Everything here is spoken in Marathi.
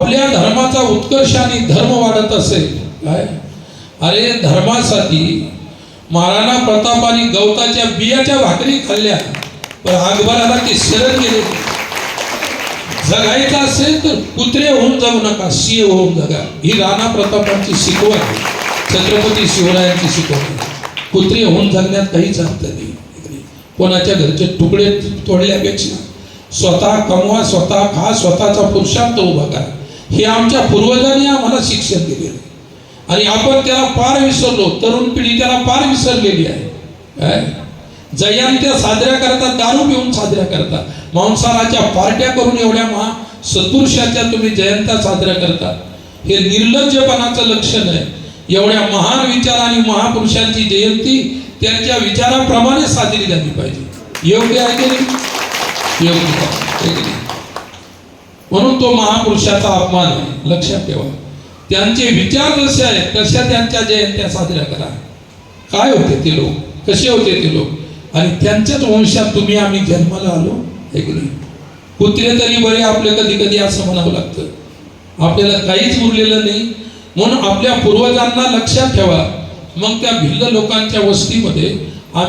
आपल्या धर्माचा उत्कर्ष आणि धर्म वाढत असेल काय, अरे धर्मासाठी महाराणा प्रतापांनी गवताच्या बियाच्या भाकरी खाल्ल्या, पण अकबराला ते शरण गेले. जगायचं असेल तर कुत्रे होऊन जाऊ नका, सिंह होऊन जगा. ही राणा प्रतापांची शिकवण आहे, छत्रपती शिवरायांची शिकवण. कुत्रे होऊन जगण्यात काहीच अर्थ नाही. कोणाच्या घरचे तुकडे तोडल्यापेक्षा स्वतः कमवा, स्वतः खा, स्वतःचा पुरुषार्थ उभा करा. हे आमच्या पूर्वजांनी आम्हाला शिक्षण दिलेलं आणि आपण त्याला पार विसरलो. तरुण पिढी त्याला पार विसरलेली आहे. जयंत्या साजऱ्या करतात, दारू पिऊन साजऱ्या करतात, मांसाहाराच्या पार्ट्या करून एवढ्या सत्पुरुषाच्या तुम्ही जयंत्या साजऱ्या करता. हे निर्लज्जपणाचं लक्षण आहे. एवढ्या महान विचार आणि महापुरुषांची जयंती त्यांच्या विचाराप्रमाणे साजरी झाली पाहिजे. योग्य आहे की नाही? योग्य आहे. म्हणून तो महापुरुषाचा अपमान आहे, लक्षात ठेवा. त्यांचे विचार जसे आहेत तशा त्यांच्या जयंत्या साजऱ्या करा. काय होते ते लोक, कसे होते ते लोक, आणि त्यांच्याच वंशात तुम्ही आम्ही जन्माला आलो आहे की नाही. कुत्रे तरी बरे आपले, कधी कधी असं म्हणावं लागतं. आपल्याला काहीच उरलेलं नाही. म्हणून आपल्या पूर्वजांना लक्षात ठेवा. मग त्या भिल्ल लोकांच्या वस्तीमध्ये आम्ही